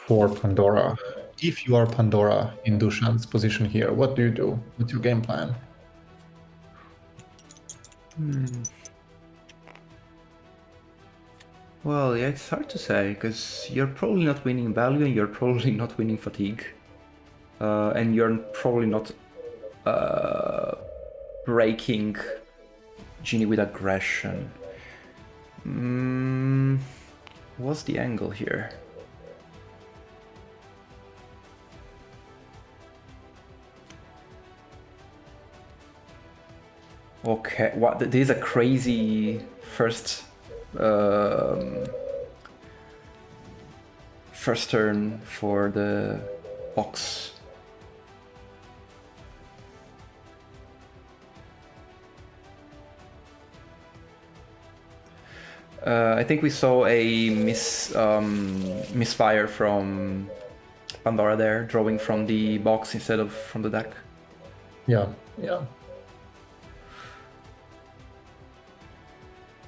for Pandora. If you are Pandora in Dusan's position here, what do you do? What's your game plan? Well, yeah, it's hard to say, because you're probably not winning value and you're probably not winning fatigue. And you're probably not breaking Genie with aggression. What's the angle here? Okay, what? This is a crazy first turn for the box. I think we saw a misfire from Pandora there, drawing from the box instead of from the deck. Yeah.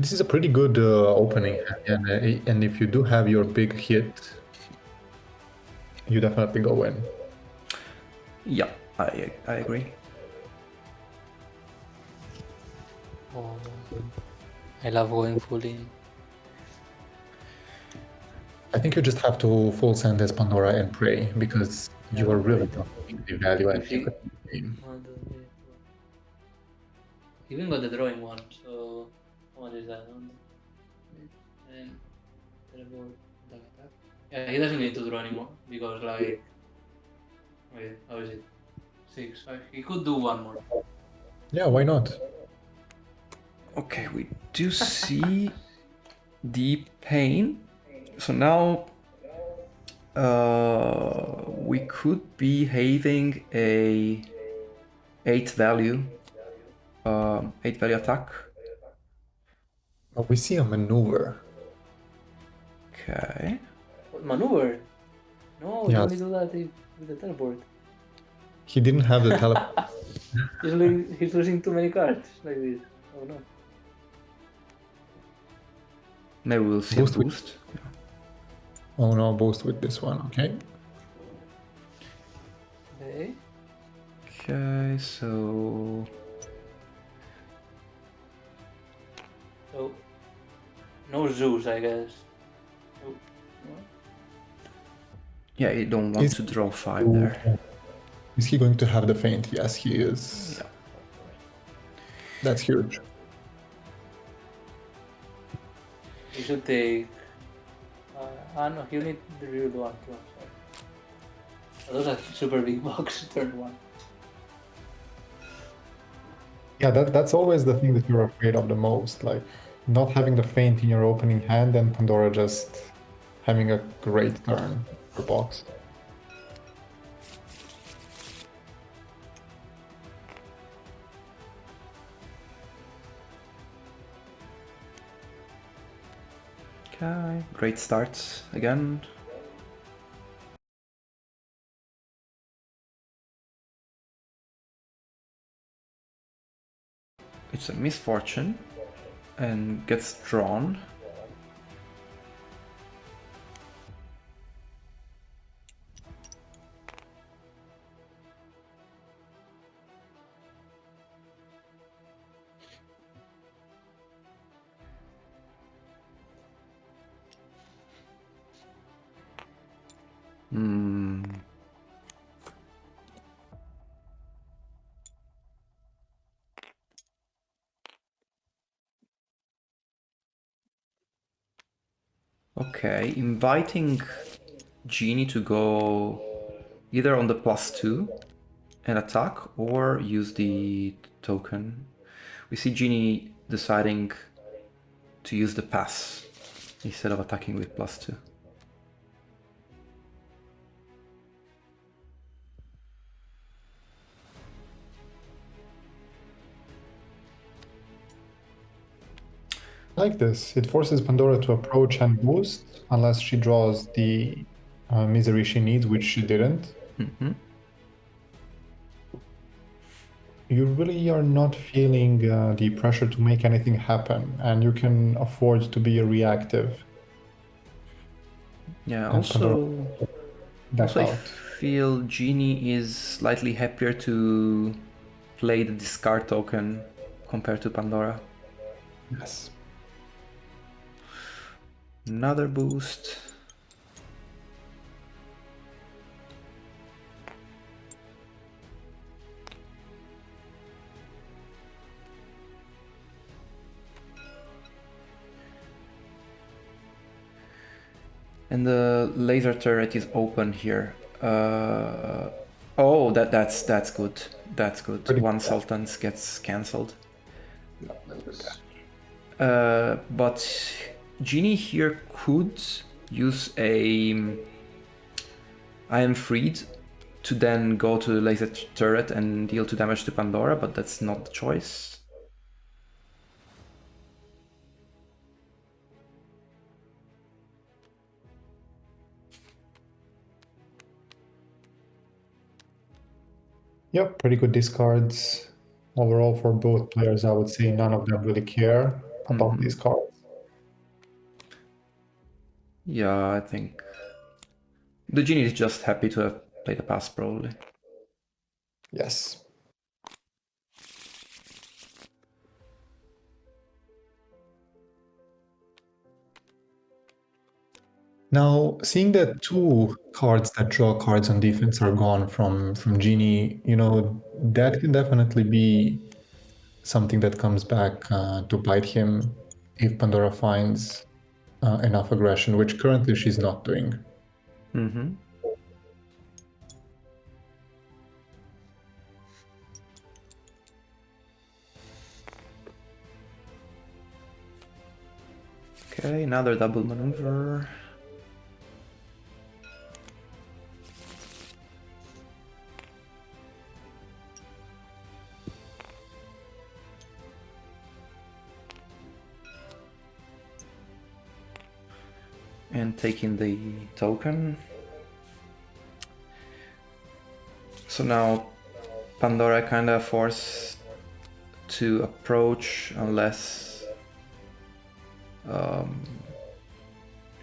This is a pretty good opening, and if you do have your big hit, you definitely go in. Yeah, I agree. Oh, I love going full in. I think you just have to full send as Pandora and pray, because you are really not getting the value and you could game. Even got the drawing one, so how much is that? And teleport, attack. Yeah, he doesn't need to draw anymore because like, wait, how is it? 6, 5. He could do one more. Yeah, why not? Okay, we do see the pain. So now we could be having a 8 value attack. But we see a maneuver. Okay. What maneuver? No, you Yes. only do that with the teleport. He didn't have the teleport. He's losing too many cards like this. Oh no. Maybe we'll see Boost a with- boost. Yeah. Oh no, boost with this one, okay. Okay. Okay, so So, no Zeus, I guess. Oh, no. yeah, you don't want Is- to draw 5 there. Is he going to have the feint? Yes, he is. Yeah. That's huge. You should take. No, you need the real one too. Sorry. Those are super big box turn 1. Yeah, that's always the thing that you're afraid of the most, like not having the feint in your opening hand and Pandora just having a great turn for box. Okay, great starts again. It's a misfortune and gets drawn. Okay, inviting Genie to go either on the +2 and attack or use the token. We see Genie deciding to use the pass instead of attacking with +2. Like this, it forces Pandora to approach and boost unless she draws the misery she needs, which she didn't. You really are not feeling the pressure to make anything happen, and you can afford to be reactive. Yeah, And also back Also, I out. feel Genie is slightly happier to play the discard token compared to Pandora. Yes. Another boost. And the laser turret is open here. Oh, that's good. That's good. Pretty One good. Sultan's gets cancelled. Yeah, that's good. But Genie here could use a I am freed to then go to the laser turret and deal 2 damage to Pandora, but that's not the choice. Yep, pretty good discards. Overall, for both players, I would say none of them really care about these cards. Yeah, I think the Genie is just happy to have played a pass, probably. Yes. Now, seeing that 2 cards that draw cards on defense are gone from Genie, that can definitely be something that comes back to bite him if Pandora finds enough aggression, which currently she's not doing. Mm-hmm. Okay, another double maneuver. And taking the token. So now Pandora kinda forced to approach unless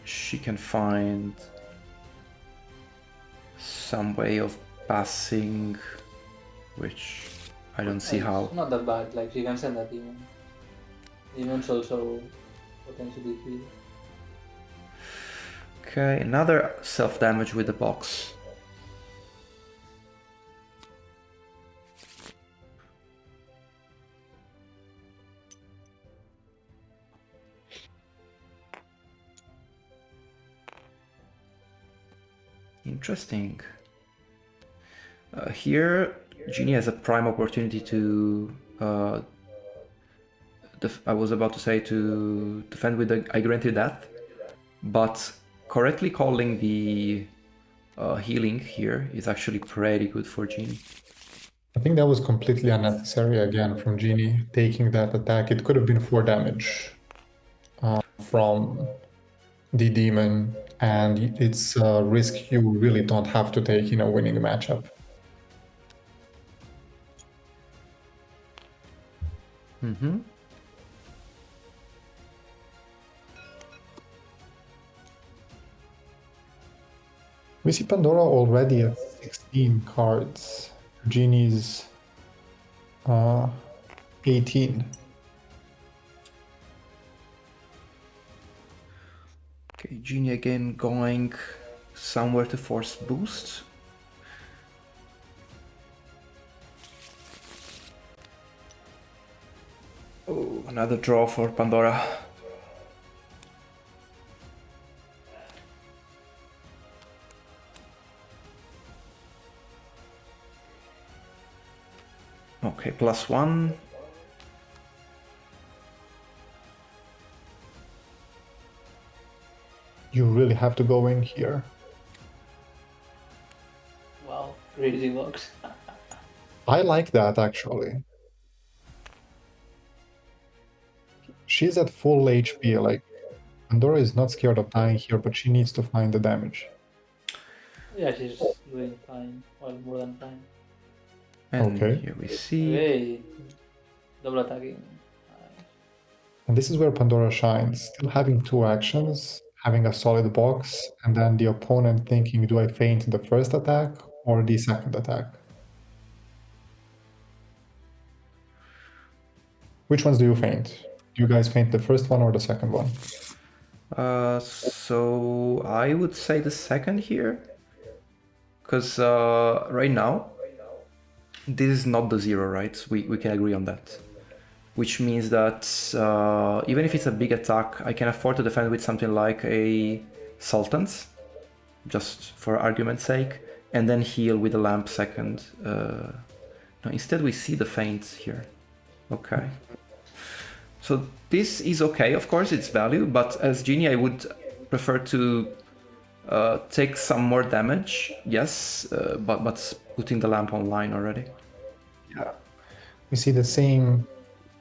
she can find some way of passing, which I don't see how. It's not that bad, like she can send that demon. Demon's also potentially free. Okay, another self-damage with the box. Interesting. Here, Genie has a prime opportunity to I was about to say to defend with the I Grant You Death, but correctly calling the healing here is actually pretty good for Genie. I think that was completely unnecessary again from Genie taking that attack. It could have been 4 damage from the demon, and it's a risk you really don't have to take in a winning matchup. Mm-hmm. We see Pandora already at 16 cards. Genie's 18. Okay, Genie again going somewhere to force boost. Oh, another draw for Pandora. Okay, +1. You really have to go in here. Wow, crazy box. I like that actually. She's at full HP, like Pandora is not scared of dying here, but she needs to find the damage. Yeah, she's doing fine. Well, more than fine. And Okay. here we see. Okay. Double attacking. Nice. And this is where Pandora shines, still having 2 actions, having a solid box, and then the opponent thinking, do I feint the first attack or the second attack? Which ones do you feint? Do you guys feint the first one or the second one? So I would say the second here, because right now this is not the zero, right? We can agree on that. Which means that even if it's a big attack, I can afford to defend with something like a Sultan's, just for argument's sake, and then heal with a lamp second. No, instead we see the feint here. Okay. So this is okay, of course, it's value, but as Genie I would prefer to take some more damage, yes, but putting the lamp online already. Yeah. We see the same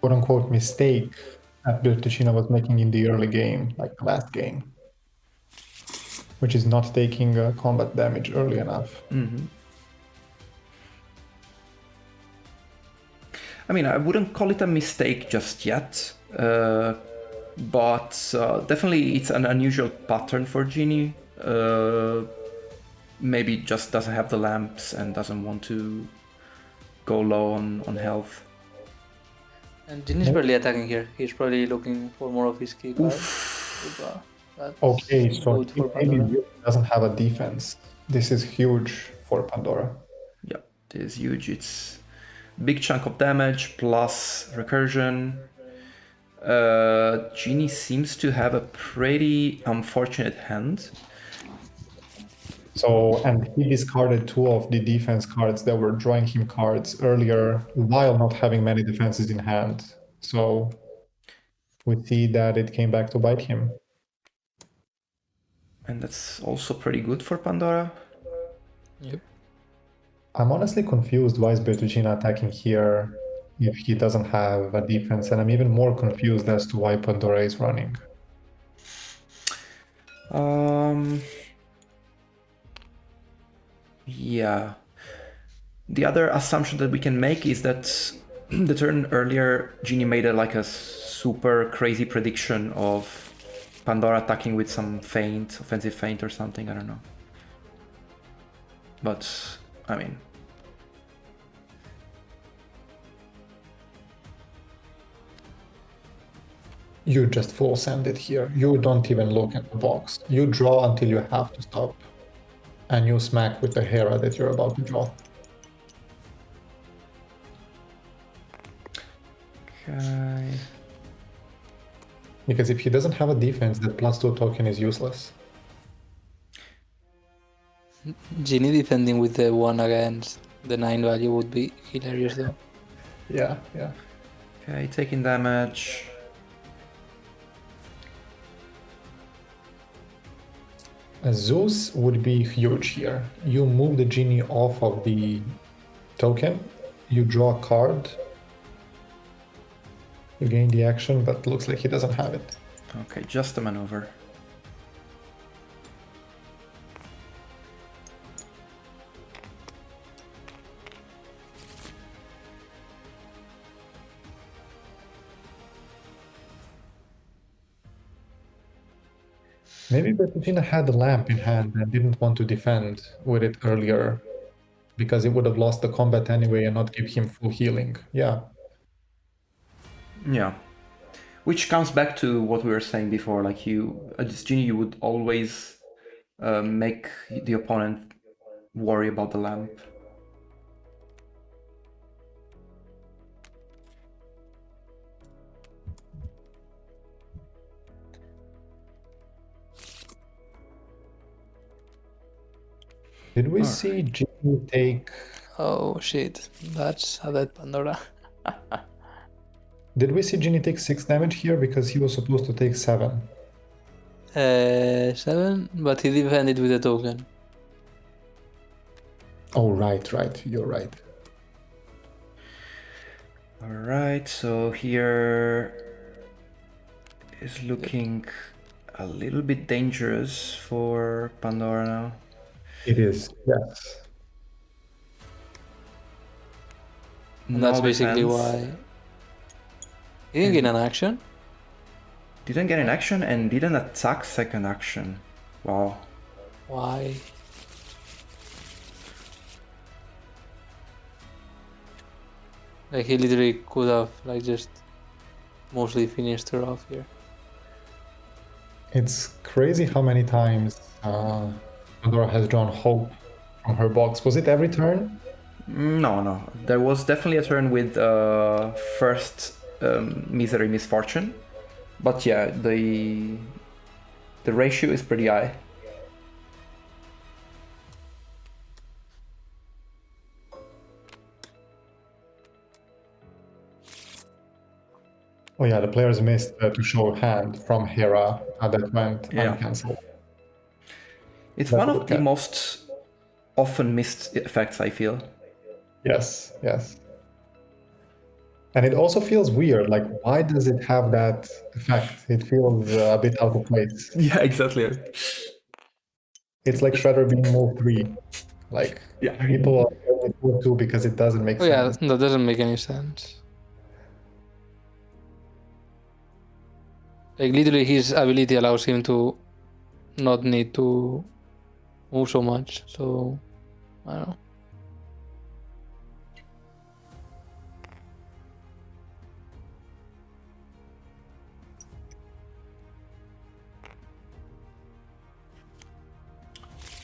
quote-unquote mistake that Bertuccina was making in the early game, like the last game, which is not taking combat damage early enough. I mean, I wouldn't call it a mistake just yet, but definitely it's an unusual pattern for Genie. Maybe just doesn't have the lamps and doesn't want to go low on health. And Genie's probably attacking here. He's probably looking for more of his key card. That's Okay, so good for maybe Pandora. it doesn't have a defense. This is huge for Pandora. Yeah, it is huge. It's big chunk of damage plus recursion. Genie seems to have a pretty unfortunate hand. So, and he discarded 2 of the defense cards that were drawing him cards earlier while not having many defenses in hand. So we see that it came back to bite him. And that's also pretty good for Pandora. Yep. I'm honestly confused why is Bertuccina attacking here if he doesn't have a defense, and I'm even more confused as to why Pandora is running. Yeah. The other assumption that we can make is that the turn earlier, Genie made like a super crazy prediction of Pandora attacking with some feint, offensive feint or something, I don't know. But, I mean... You just full send it here. You don't even look at the box. You draw until you have to stop. And you smack with the Hera that you're about to draw. Okay... Because if he doesn't have a defense, that +2 token is useless. Genie defending with the 1 against the 9 value would be hilarious though. Yeah, yeah. Okay, taking damage. A Zeus would be huge here. You move the Genie off of the token, you draw a card, you gain the action, but looks like he doesn't have it. Okay, just a maneuver. Maybe Bertuccina had the lamp in hand and didn't want to defend with it earlier because it would have lost the combat anyway and not give him full healing. Yeah. Yeah. Which comes back to what we were saying before, like as Genie, you would always make the opponent worry about the lamp. Did we see Genie take... Oh shit, that's a dead Pandora. Did we see Genie take 6 damage here because he was supposed to take 7? 7, but he defended with a token. Oh, right, you're right. Alright, so here is looking a little bit dangerous for Pandora now. It is, yes. And that's No basically defense. why... He didn't get an action? Didn't get an action and didn't attack second action. Wow. Why? Like he literally could have like just mostly finished her off here. It's crazy how many times Pandora has drawn hope from her box. Was it every turn? No. There was definitely a turn with first misery misfortune, but yeah, the ratio is pretty high. Oh yeah, the players missed to show hand from Hera that went Yeah. uncancelled. It's That's one a of good the catch. most often missed effects, I feel. Yes, yes. And it also feels weird. Like, why does it have that effect? It feels a bit out of place. Yeah, exactly. It's like Shredder being move 3. Like, Yeah. people are only move 2 because it doesn't make Oh yeah, sense. that doesn't make any sense. Like literally his ability allows him to not need to move so much, so I don't know.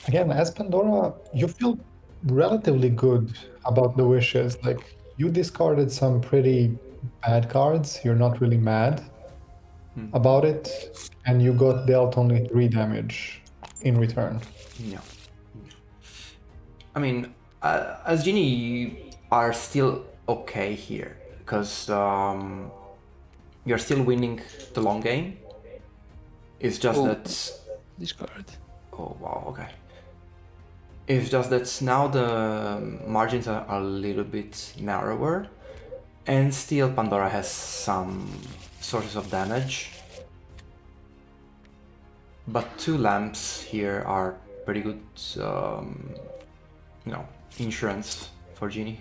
Again, as Pandora, you feel relatively good about the wishes. Like, you discarded some pretty bad cards. You're not really mad about it. And you got dealt only 3 damage in return. Yeah. I mean, as Genie, you are still okay here because you're still winning the long game. It's just Oh, that. discard. Oh wow, okay. It's just that now the margins are a little bit narrower, and still Pandora has some sources of damage. But 2 lamps here are pretty good, insurance for Genie.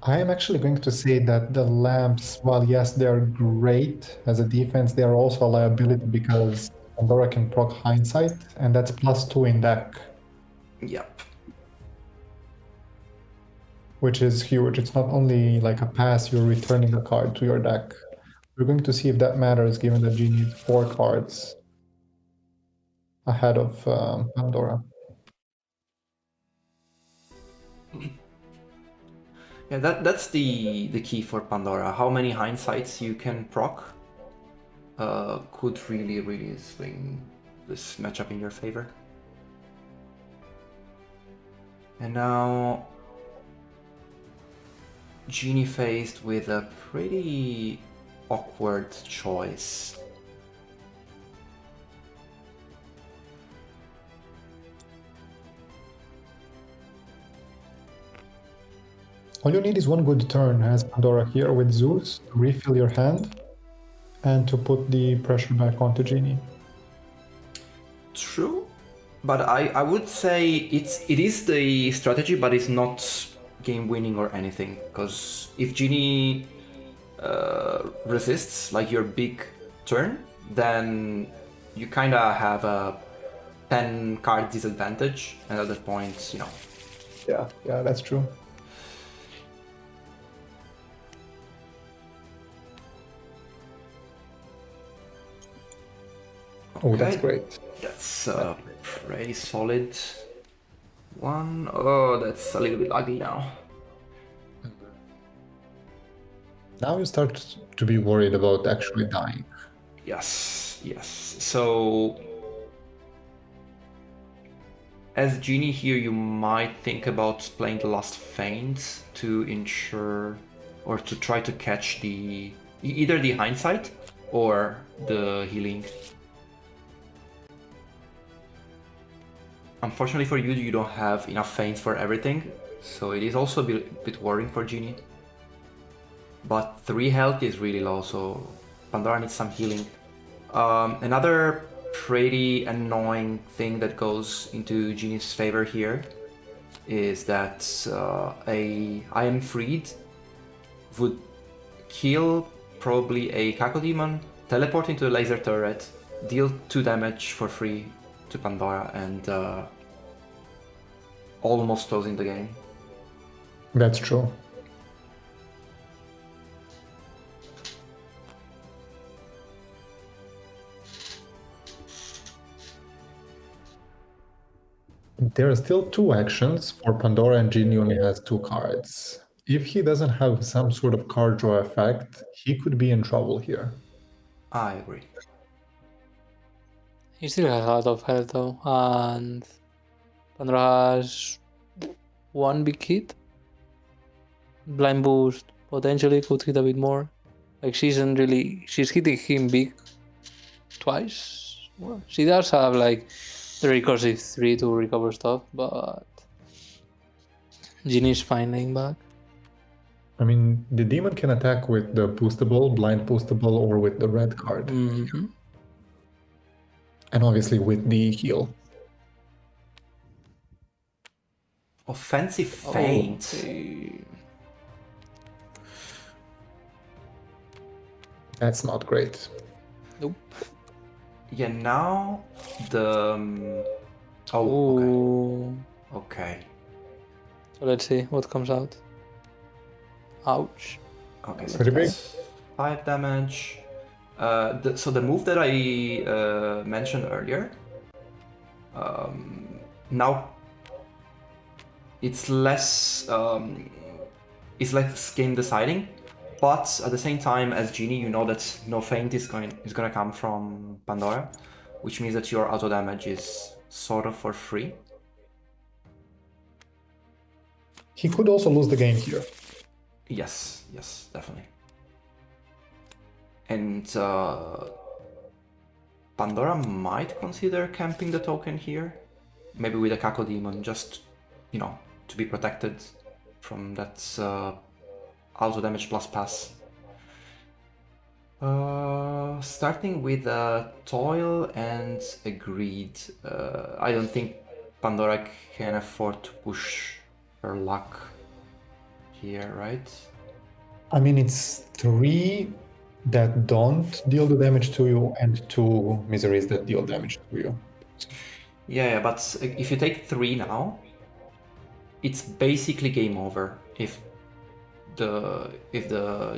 I am actually going to say that the lamps, while yes, they are great as a defense, they are also a liability because Pandora can proc hindsight, and that's +2 in deck, Yep. which is huge. It's not only like a pass, you're returning a card to your deck. We're going to see if that matters given that Genie is 4 cards ahead of Pandora. Yeah, that's the key for Pandora. How many hindsights you can proc could really swing this matchup in your favor. And now Genie faced with a pretty awkward choice. All you need is one good turn as Pandora here with Zeus to refill your hand and to put the pressure back onto Genie. True, but I would say it is the strategy, but it's not game winning or anything. Because if Genie resists like your big turn, then you kind of have a 10 card disadvantage, and at that point, Yeah, that's true. Oh, that's great. That's a pretty solid one. Oh, that's a little bit ugly now. Now you start to be worried about actually dying. Yes. So, as Genie here, you might think about playing the last feint to ensure, or to try to catch either the hindsight or the healing. Unfortunately for you, you don't have enough feints for everything, so it is also a bit worrying for Genie. But 3 health is really low, so Pandora needs some healing. Another pretty annoying thing that goes into Genie's favor here is that I am freed would kill probably a Cacodemon teleport into the laser turret, deal 2 damage for free to Pandora, and almost closing the game. That's true. There are still 2 actions for Pandora, and Genie only has 2 cards. If he doesn't have some sort of card draw effect, he could be in trouble here. I agree. He still has a lot of health though, and Pandora has 1 big hit. Blind boost potentially could hit a bit more. Like she's hitting him big twice. Well, she does have like the recursive 3 to recover stuff, but Genie's fine laying back. I mean, the demon can attack with the boostable, blind boostable, or with the red card. Mm-hmm. And obviously with the heal. Offensive feint. Okay. That's not great. Nope. Yeah, now the... oh, Ooh. okay. So let's see what comes out. Ouch. Okay, so Pretty big. that's 5 damage. So the move that I mentioned earlier, now it's less game deciding, but at the same time, as Genie, you know that no feint is gonna come from Pandora, which means that your auto damage is sort of for free. He could also lose the game here. Yes, definitely. And Pandora might consider camping the token here, maybe with a Kako Demon, just, you know, to be protected from that auto damage plus pass. Starting with a Toil and a Greed. I don't think Pandora can afford to push her luck here, right? I mean, it's 3 that don't deal the damage to you and 2 miseries that deal damage to you. Yeah, but if you take 3 now, it's basically game over if the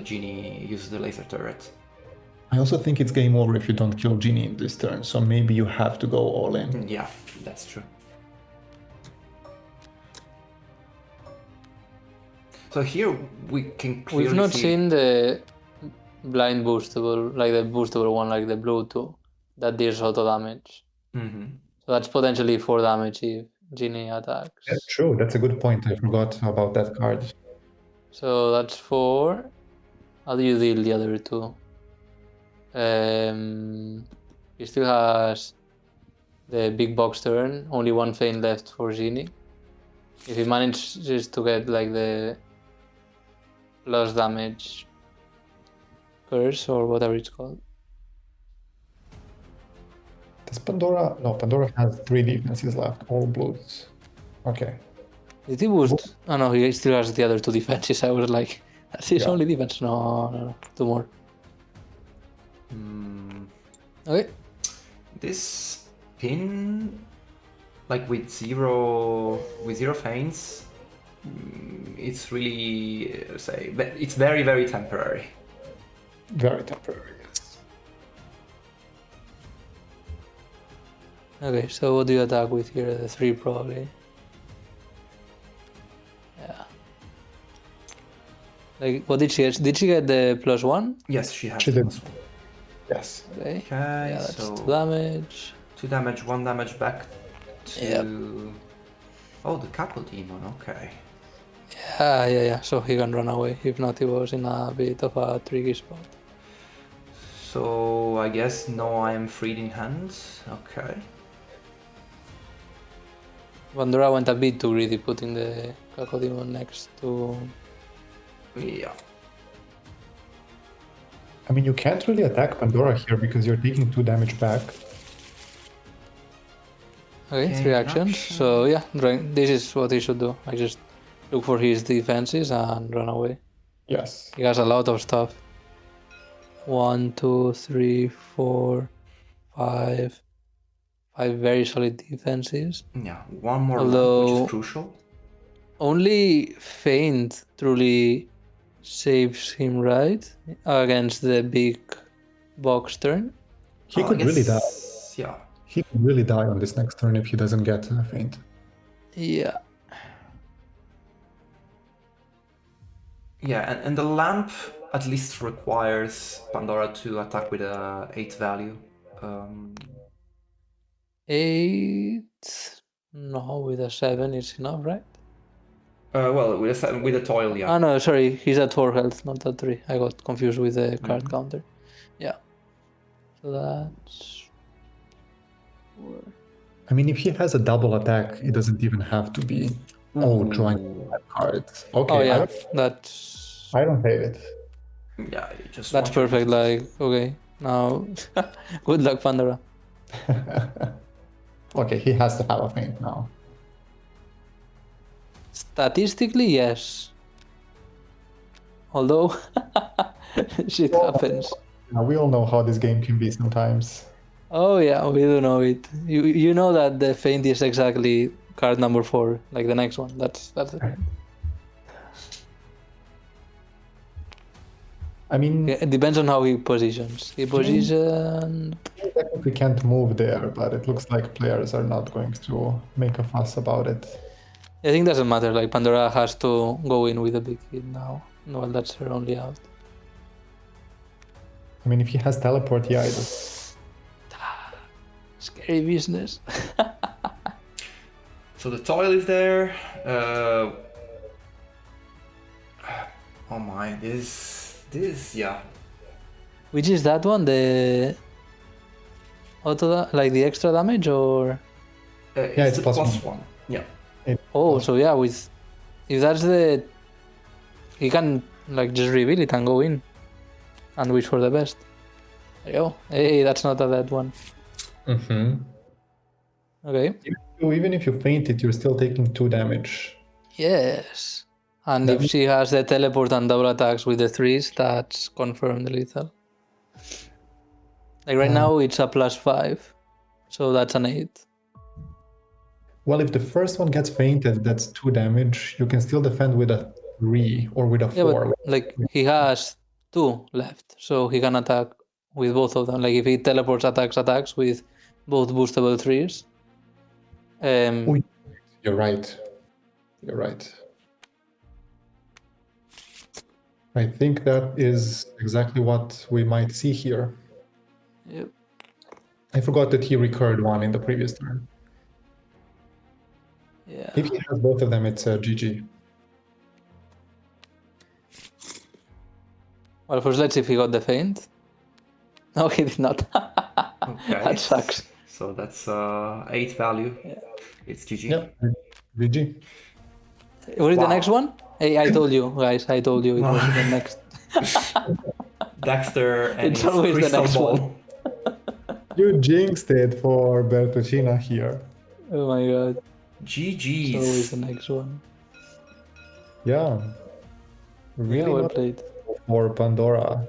Genie uses the laser turret. I also think it's game over if you don't kill Genie in this turn, so maybe you have to go all in. Yeah, that's true. So here we can clearly We've not see... seen the blind boostable, like the boostable one, like the blue 2, that deals auto damage. Mm-hmm. So that's potentially 4 damage if Genie attacks. That's true, that's a good point. I forgot about that card. So that's 4. How do you deal the other 2? He still has the big box turn, only 1 feint left for Genie. If he manages to get like the plus damage curse or whatever it's called. Does Pandora... No, Pandora has 3 defenses left, all blues. Okay. Did he boost? Oh no, he still has the other 2 defenses. I was like, that's his Yeah. only defense. No, 2 more. Okay. This pin, like with zero feints, it's really it's very, very temporary. Very temporary, yes. Okay, so what do you attack with here? The 3 probably. Yeah. Like, what did she get? Did she get the +1? Yes, she has She did. +1. Yes. Okay. Okay, Yeah, that's so 2 damage. 2 damage, 1 damage back to... Yep. Oh, the Capo Demon, okay. Yeah. So he can run away. If not, he was in a bit of a tricky spot. So I guess no, I am freed in hand. Okay. Pandora went a bit too greedy, putting the Cacodemon next to... Yeah. I mean, you can't really attack Pandora here because you're taking 2 damage back. Okay, Okay, 3 actions. So yeah, this is what he should do. I just look for his defenses and run away. Yes. He has a lot of stuff. 1, 2, 3, 4, 5. 5 very solid defenses. Yeah, one more lamp, which Although is crucial. only Feint truly saves him, right? Against the big box turn. He I could really die. guess, yeah. He could really die on this next turn if he doesn't get a feint. Yeah. Yeah, and the lamp at least requires Pandora to attack with a 8 value. 8. No, with a 7 it's enough, right? Well, with a 7, with a toil, yeah. Oh no, sorry, he's at 4 health, not at 3. I got confused with the card counter. Yeah. So that's 4. I mean, if he has a double attack, it doesn't even have to be, drawing cards. Okay, Oh yeah, that's I don't hate it. Yeah, you just that's want your perfect. defenses. Like, okay, now good luck, Pandora. Okay, he has to have a feint now. Statistically, yes. Although shit happens. Now, we all know how this game can be sometimes. Oh yeah, we do know it. You know that the feint is exactly card number 4, like the next one. That's the feint. I mean, Yeah, it depends on how he positions. He positioned. he technically can't move there, but it looks like players are not going to make a fuss about it. I think it doesn't matter. Like Pandora has to go in with a big hit now. No, that's her only out. I mean, if he has teleport, yeah, it is. Scary business. So the toil is there. Oh my, this, yeah. Which is that one? The auto, like the extra damage, or? Yeah, it's the plus one. Yeah. Oh, so yeah, with if that's the, he can like just reveal it and go in, and wish for the best. There you go. Hey, that's not a bad one. Mm-hmm. Okay. So even if you faint it, you're still taking 2 damage. Yes. And That if means- she has the teleport and double attacks with the 3s, that's confirmed lethal. Like right now, it's a +5, so that's an 8. Well, if the first one gets fainted, that's 2 damage. You can still defend with a 3 or with a 4. Yeah, but like he has 2 left, so he can attack with both of them. Like if he teleports attacks with both boostable 3s. Oh, you're right. You're right. I think that is exactly what we might see here. Yep. I forgot that he recurred one in the previous turn. Yeah. If he has both of them, it's a GG. Well, first let's see if he got the feint. No, he did not. Okay. That sucks. So that's 8 value. Yeah. It's GG. Yep, GG. Was it the Wow. next one? Hey, I told you, guys. I told you it was the next. Dexter and It's his always the crystal next ball. one. You jinxed it for Bertuccina here. Oh my god. GG's. It's always the next one. Yeah. Really Yeah, well not played. for Pandora.